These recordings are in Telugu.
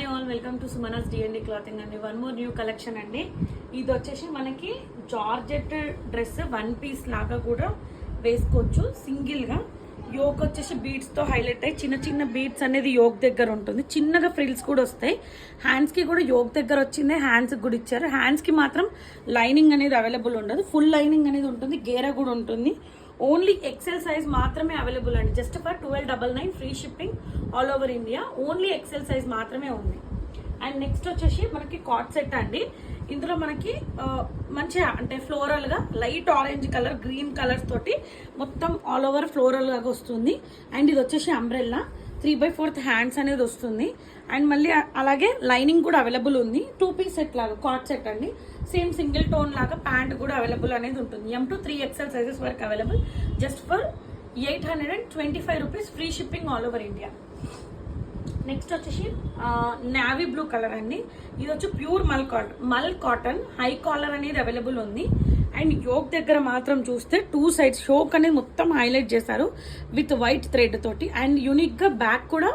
Hi all, welcome to Sumanas D&D clothing అండి. వన్ మోర్ న్యూ కలెక్షన్ అండి. ఇది వచ్చేసి మనకి జార్జెట్ డ్రెస్ వన్ పీస్ లాగా కూడా వేసుకోవచ్చు. సింగిల్గా యోక్ వచ్చేసి బీడ్స్తో హైలైట్ అయ్యి చిన్న చిన్న బీడ్స్ అనేది యోక్ దగ్గర ఉంటుంది. చిన్నగా ఫ్రిల్స్ కూడా వస్తాయి. హ్యాండ్స్కి కూడా యోక్ దగ్గర వచ్చింది, హ్యాండ్స్కి కూడా ఇచ్చారు. హ్యాండ్స్కి మాత్రం లైనింగ్ అనేది అవైలబుల్ ఉండదు, ఫుల్ లైనింగ్ అనేది ఉంటుంది, గేరా కూడా ఉంటుంది. ఓన్లీ ఎక్సెల్ సైజ్ మాత్రమే అవైలబుల్ అండి. Just for 1299 free shipping all over India. Only XL size మాత్రమే ఉంది. అండ్ నెక్స్ట్ వచ్చేసి మనకి కాట్ సెట్ అండి. ఇందులో మనకి మంచిగా అంటే ఫ్లోరల్గా light orange colour, green colours తోటి మొత్తం ఆల్ ఓవర్ ఫ్లోరల్ లాగా వస్తుంది. అండ్ ఇది వచ్చేసి అంబ్రెల్లా 3/4 హ్యాండ్స్ అనేది వస్తుంది. అండ్ మళ్ళీ అలాగే లైనింగ్ కూడా అవైలబుల్ ఉంది. 2 పీస్ సెట్ లాగా కాట్ సెట్ అండి. సేమ్ సింగిల్ టోన్ లాగా ప్యాంట్ కూడా అవైలబుల్ అనేది ఉంటుంది. M to 3XL సైజెస్ వరకు available. Just for 825 rupees free shipping all over India. Next వచ్చేసి నావీ బ్లూ కలర్ అండి. ఇది వచ్చి ప్యూర్ మల్ కాటన్ హై కాలర్ అనేది అవైలబుల్ ఉంది. అండ్ యోక్ దగ్గర మాత్రం చూస్తే 2 సైడ్స్ షోక్ అనేది మొత్తం హైలైట్ చేశారు విత్ వైట్ థ్రెడ్ తోటి. అండ్ యూనిక్గా బ్యాక్ కూడా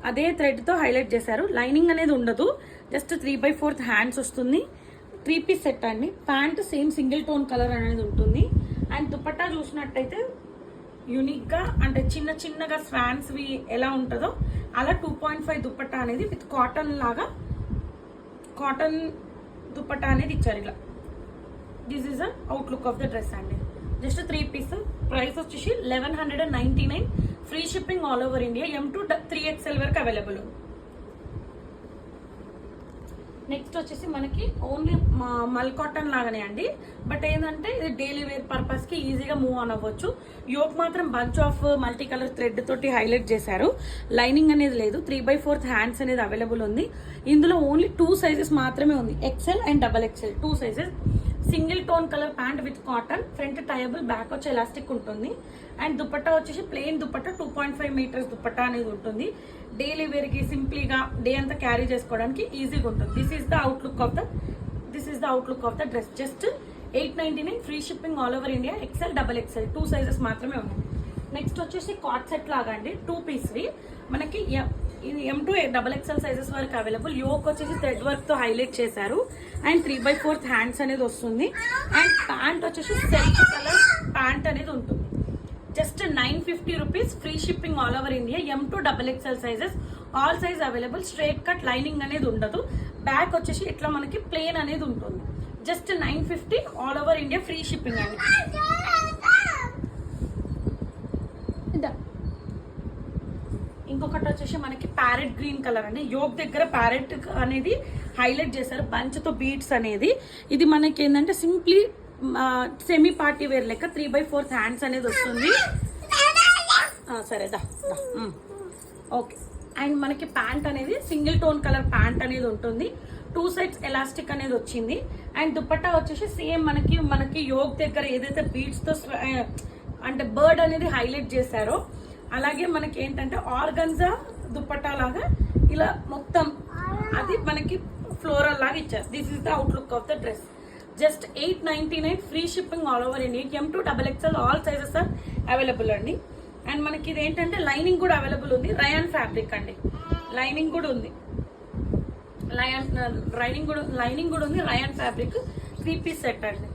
అదే థ్రెడ్తో హైలైట్ చేశారు. లైనింగ్ అనేది ఉండదు, జస్ట్ 3/4 హ్యాండ్స్ వస్తుంది. 3 పీస్ సెట్ అండి. Pant same single tone colour అనేది ఉంటుంది. అండ్ దుపట్టా చూసినట్టయితే యూనిక్గా అంటే చిన్న చిన్నగా స్వాన్స్వి ఎలా ఉంటుందో అలా 2.5 దుపట్టా అనేది విత్ కాటన్ లాగా కాటన్ దుపట్టా అనేది ఇచ్చారు. ఇలా this is a outlook of the dress అండి. Just 3 piece. ప్రైస్ వచ్చేసి 1199 free shipping all over India. M to 3XL వరకు అవైలబుల్ ఉంది. నెక్స్ట్ వచ్చేసి మనకి ఓన్లీ మల్ కాటన్ లాగానే అండి. బట్ ఏంటంటే ఇది డైలీ వేర్ పర్పస్కి ఈజీగా మూవ్ ఆన్ అవ్వచ్చు. యోక్ మాత్రం bunch of multi colour thread తోటి హైలైట్ చేశారు. లైనింగ్ అనేది లేదు. 3/4 హ్యాండ్స్ అనేది అవైలబుల్ ఉంది. ఇందులో ఓన్లీ 2 సైజెస్ మాత్రమే ఉంది, XL and XXL 2 sizes. Single tone colour pant with cotton, front టైబుల్, బ్యాక్ వచ్చి ఎలాస్టిక్ ఉంటుంది. అండ్ దుపట్టా వచ్చేసి ప్లెయిన్ దుపట్టా 2.5 మీటర్స్ దుపట్టా అనేది ఉంటుంది. డైలీ వేర్కి సింప్లీగా డే అంతా క్యారీ చేసుకోవడానికి ఈజీగా ఉంటుంది. This is the outlook of the dress. Just 899 free shipping all over India. XL XXL 2 sizes మాత్రమే ఉన్నాయి. నెక్స్ట్ వచ్చేసి కాట్ సెట్ లాగా అండి. 2 పీస్వి మనకి ఇది M to XXL సైజెస్ వరకు అవైలబుల్. యోక్ వచ్చేసి థ్రెడ్ వర్క్ తో హైలైట్ చేశారు. అండ్ 3/4 హ్యాండ్స్ అనేది వస్తుంది. అండ్ ప్యాంట్ వచ్చేసి సెల్ఫ్ కలర్ ప్యాంట్ అనేది ఉంటుంది. Just 950 rupees free shipping all over India. M to XXL sizes all size available. Straight cut, lining అనేది ఉండదు. బ్యాక్ వచ్చేసి ఇట్లా మనకి ప్లేన్ అనేది ఉంటుంది. Just 950 all over India free shipping అండి. ఇంకొకటి వచ్చేసి మనకి ప్యారెట్ గ్రీన్ కలర్ అండి. యోక్ దగ్గర ప్యారెట్ అనేది హైలైట్ చేశారు బంచ్ తో బీడ్స్ అనేది. ఇది మనకి ఏంటంటే సింప్లీ సెమీ పార్టీ వేర్ లెక్క 3/4 హ్యాండ్స్ అనేది వస్తుంది. సరేదా ఓకే. అండ్ మనకి ప్యాంట్ అనేది సింగిల్ టోన్ కలర్ ప్యాంట్ అనేది ఉంటుంది. 2 సైడ్స్ ఎలాస్టిక్ అనేది వచ్చింది. అండ్ దుపట్టా వచ్చేసి సేమ్ మనకి యోక్ దగ్గర ఏదైతే బీడ్స్ తో అంటే బర్డ్ అనేది హైలైట్ చేశారో అలాగే మనకి ఏంటంటే ఆర్గన్జా దుపట్టా లాగా ఇలా మొత్తం అది మనకి ఫ్లోరల్ లాగా ఇచ్చారు. This is the outlook of the dress. Just 899 free shipping all over India. M to XXL all sizes are available అండి. అండ్ మనకి ఇది ఏంటంటే లైనింగ్ కూడా అవైలబుల్ ఉంది. రయాన్ ఫ్యాబ్రిక్ అండి. లైనింగ్ కూడా ఉంది. లైనింగ్ కూడా ఉంది. రయాన్ ఫ్యాబ్రిక్ 3 పీస్ సెట్ అండి.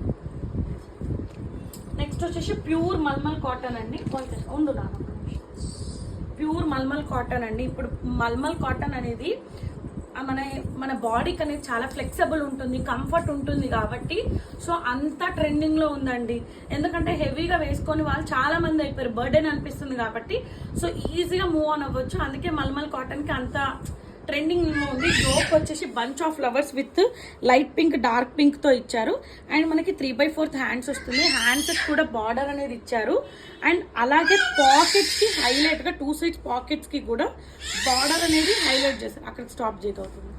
నెక్స్ట్ వచ్చేసి ప్యూర్ మల్మల్ కాటన్ అండి. కొంచెం ఉండు నా ప్యూర్ మల్మల్ కాటన్ అండి. ఇప్పుడు మల్మల్ కాటన్ అనేది మన బాడీకి అనేది చాలా ఫ్లెక్సిబుల్ ఉంటుంది, కంఫర్ట్ ఉంటుంది కాబట్టి సో అంతా ట్రెండింగ్ లో ఉందండి. ఎందుకంటే హెవీగా వేసుకొని వాళ్ళు చాలా మంది అయిపోయారు, బర్డెన్ అనిపిస్తుంది కాబట్టి సో ఈజీగా మూవ్ ఆన్ అవ్వచ్చు. అందుకే మల్మల్ కాటన్ కి అంత ట్రెండింగ్ ఉంది. యోక్ వచ్చేసి bunch of flowers with light pink, dark pink తో ఇచ్చారు. అండ్ మనకి 3/4 హ్యాండ్స్ వస్తుంది. హ్యాండ్స్ కూడా బార్డర్ అనేది ఇచ్చారు. అండ్ అలాగే పాకెట్స్ కి హైలైట్ గా 2 సైడ్స్ పాకెట్స్ కి కూడా బార్డర్ అనేది హైలైట్ చేశారు. అక్కడ స్టాప్ చేయగలుగుతుంది.